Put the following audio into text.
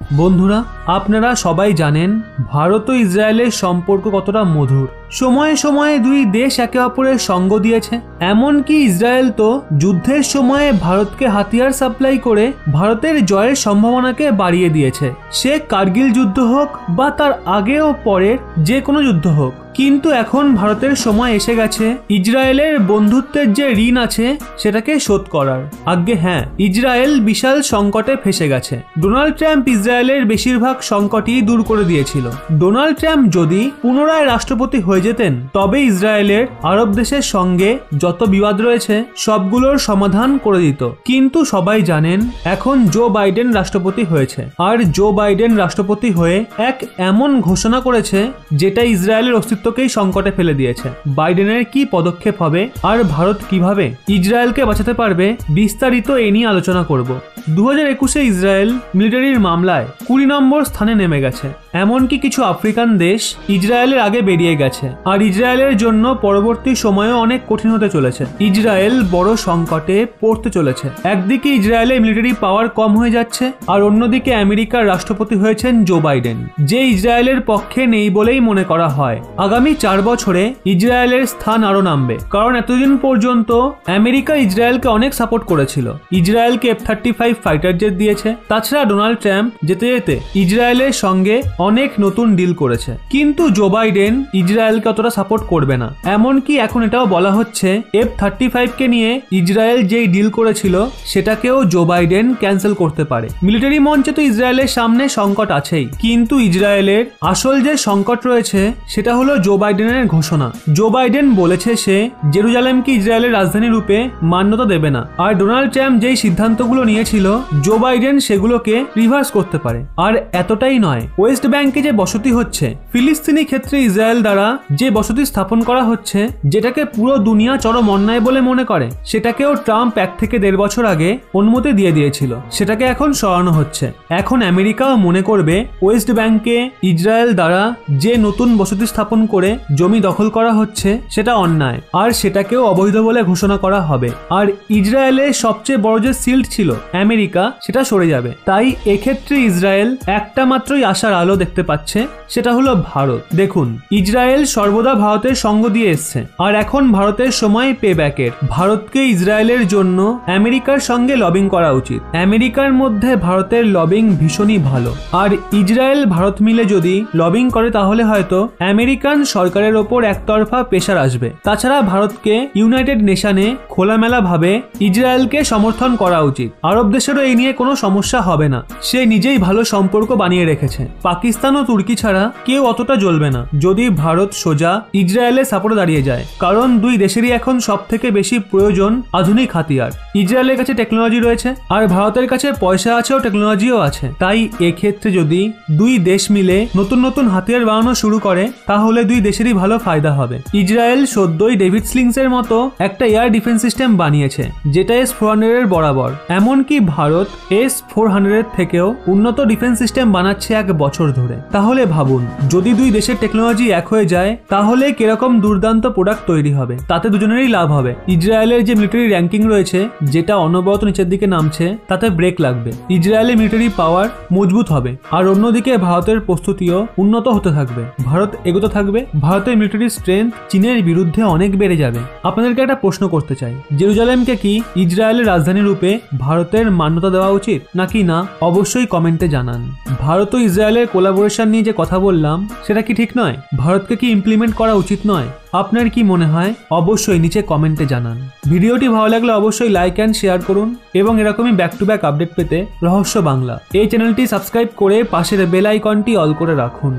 বন্ধুরা, আপনারা সবাই জানেন ভারত ও ইসরায়েলের সম্পর্ক কতটা মধুর। সময়ে সময়ে দুই দেশ একে অপরের সঙ্গ দিয়েছে। এমনকি ইসরায়েল তো যুদ্ধের সময়ে ভারতকে হাতিয়ার সাপ্লাই করে ভারতের জয়ের সম্ভাবনাকে বাড়িয়ে দিয়েছে, সে কার্গিল যুদ্ধ হোক বা তার আগে ও পরের যে কোনো যুদ্ধ হোক। কিন্তু এখন ভারতের সময় এসে গেছে ইসরায়েলের বন্ধুত্বের যে ঋণ আছে সেটাকে শোধ করার। আজ্ঞে হ্যাঁ, ইসরায়েল বিশাল সংকটে ফেসে গেছে। ডোনাল্ড ট্রাম্প ইসরায়েলের বেশিরভাগ সংকটই দূর করে দিয়েছিল। ডোনাল্ড ট্রাম্প যদি পুনরায় রাষ্ট্রপতি হয়ে যেতেন তবে ইসরায়েলের আরব দেশের সঙ্গে যত বিবাদ রয়েছে সবগুলোর সমাধান করে দিত। কিন্তু সবাই জানেন এখন জো বাইডেন রাষ্ট্রপতি হয়েছে, আর জো বাইডেন রাষ্ট্রপতি হয়ে এক এমন ঘোষণা করেছে যেটা ইসরায়েলের অস্তিত্ব সংকটে ফেলে দিয়েছে। বাইডেনের কি পদক্ষেপ হবে আর ভারত কিভাবে ইসরায়েলকে বাঁচাতে পারবে, বিস্তারিত এ নিয়ে আলোচনা করব। 2021-এ ইসরায়েল মিলিটারির মামলায় 20 নম্বর স্থানে নেমে গেছে। এমনকি কিছু আফ্রিকান দেশ ইসরায়েলের আগে বেরিয়ে গেছে, আর ইসরায়েলের জন্য পরবর্তী সময়েও অনেক কঠিন হতে চলেছে। ইসরায়েল বড় সংকটে পড়তে চলেছে। একদিকে ইসরায়েলের মিলিটারি পাওয়ার কম হয়ে যাচ্ছে, আর অন্যদিকে আমেরিকার রাষ্ট্রপতি হয়েছেন জো বাইডেন, যে ইসরায়েলের পক্ষে নেই বলেই মনে করা হয়। আগামী 4 বছরে ইসরায়েলের স্থান আরো নামবে, কারণ এতদিন পর্যন্ত আমেরিকা ইসরায়েলকে অনেক সাপোর্ট করেছিল। ইসরায়েলকে F-35 ফাইটার জেট দিয়েছে। তাছাড়া ডোনাল্ড ট্রাম্প যেতে যেতে ইসরায়েলের সঙ্গে অনেক নতুন ডিল করেছে। কিন্তু জো বাইডেন ইসরায়েলকে অতটা সাপোর্ট করবে না। এমনকি এখন এটাও বলা হচ্ছে F-35 কে নিয়ে ইসরায়েল যেই ডিল করেছিল সেটাকেও জো বাইডেন ক্যান্সেল করতে পারে। মিলিটারি মঞ্চে তো ইসরায়েলের সামনে সংকট আছেই, কিন্তু ইসরায়েলের আসল যে সংকট রয়েছে সেটা হলো জো বাইডেনের ঘোষণা। জো বাইডেন বলেছে সে জেরুজালেমকে ইসরায়েলের রাজধানী রূপে মান্যতা দেবে না, আর ডোনাল্ড ট্রাম্প যেই সিদ্ধান্তগুলো নিয়েছিল জো বাইডেন সেগুলোকে রিভার্স করতে পারে। আর এতটাই নয়, ওয়েস্ট ব্যাংকে যে বসতি হচ্ছে, ফিলিস্তিনি ক্ষেত্রে ইসরায়েল দ্বারা যে বসতি স্থাপন করা হচ্ছে, যেটাকে পুরো দুনিয়া চরম অন্যায় বলে মনে করে, সেটাকেও ট্রাম্প 1 থেকে 1.5 বছর আগে অনুমতি দিয়ে দিয়েছিল। সেটাকে এখন সরানো হচ্ছে। এখন আমেরিকাও মনে করবে ওয়েস্ট ব্যাংকে ইসরায়েল দ্বারা যে নতুন বসতি স্থাপন করে জমি দখল করা হচ্ছে সেটা অন্যায়, আর সেটাকেও অবৈধ বলে ঘোষণা করা হবে। আর ইসরায়েলের সবচেয়ে বড় যে শিল্ড ছিল আমেরিকা, সেটা সরে যাবে। তাই এক্ষেত্রে ইসরায়েল একটা মাত্রই আশার আলো দেখতে পাচ্ছে, সেটা হলো ভারত। দেখুন, ইসরায়েল সর্বদা ভারতের সঙ্গ দিয়ে এসছে, আর এখন ভারতের সময় পে ব্যাকের। ভারতকে ইসরায়েলের জন্য আমেরিকার সঙ্গে লবিং করা উচিত। আমেরিকার মধ্যে ভারতের লবিং ভীষণই ভালো, আর ইসরায়েল ভারত মিলে যদি লবিং করে তাহলে হয়তো আমেরিকান সরকারের ওপর একতরফা প্রেশার আসবে। তাছাড়া ভারতকে ইউনাইটেড নেশনে খোলামেলা ভাবে ইসরায়েলকে সমর্থন করা উচিত। আরব দেশেরও এই নিয়ে কোনো সমস্যা হবে না, সে নিজেই ভালো সম্পর্ক বানিয়ে রেখেছে। পাকিস্তান ও তুর্কি ছাড়া কেউ অতটা জ্বলবে না যদি ভারত সোজা ইসরায়েলের সাপোর্টে দাঁড়িয়ে যায়, কারণ দুই দেশেরই এখন সব থেকে বেশি প্রয়োজন আধুনিক হাতিয়ার। ইসরায়েলের কাছে টেকনোলজি রয়েছে, আর ভারতের কাছে পয়সা আছে ও টেকনোলজিও আছে। তাই এক্ষেত্রে যদি দুই দেশ মিলে নতুন নতুন হাতিয়ার বানানো শুরু করে তাহলে দুই দেশেরই ভালো ফায়দা হবে। ইসরায়েল সদ্যই ডেভিড স্লিংস এর মতো একটা এয়ার ডিফেন্স সিস্টেম বানিয়েছে, যেটা S-400 এর বরাবর। এমনকি ভারত S-400 এর থেকেও উন্নত ডিফেন্স সিস্টেম বানাচ্ছে 1 বছর ধরে। তাহলে ভাবুন, যদি দুই দেশের টেকনোলজি এক হয়ে যায় তাহলে কিরকম দুর্দান্ত প্রোডাক্ট তৈরি হবে, তাতে দুজনেরই লাভ হবে। ইসরায়েলের যে মিলিটারি র্যাঙ্কিং রয়েছে, যেটা অনবরত নিচের দিকে নামছে, তাতে ব্রেক লাগবে। ইসরায়েলের মিলিটারি পাওয়ার মজবুত হবে, আর অন্যদিকে ভারতের প্রস্তুতিও উন্নত হতে থাকবে। ভারত এগোতে থাকবে, ভারতের মিলিটারি স্ট্রেংথ চীনের বিরুদ্ধে অনেক বেড়ে যাবে। আপনাদেরকে একটা প্রশ্ন করতে চাই, জেরুজালেমকে কি ইসরায়েলের রাজধানী রূপে ভারতের মান্যতা দেওয়া উচিত নাকি না? অবশ্যই কমেন্টে জানান। ভারত ও ইসরায়েলের কোলাবোরেশন নিয়ে যে কথা বললাম সেটা কি ঠিক নয়? ভারতকে কি ইমপ্লিমেন্ট করা উচিত নয়? আপনার কি মনে হয়? অবশ্যই নিচে কমেন্টে জানান। ভিডিওটি ভালো লাগলে অবশ্যই লাইক অ্যান্ড শেয়ার করুন, এবং এরকমই ব্যাক টু ব্যাক আপডেট পেতে রহস্য বাংলা এই চ্যানেলটি সাবস্ক্রাইব করে পাশের বেল আইকনটি অল করে রাখুন।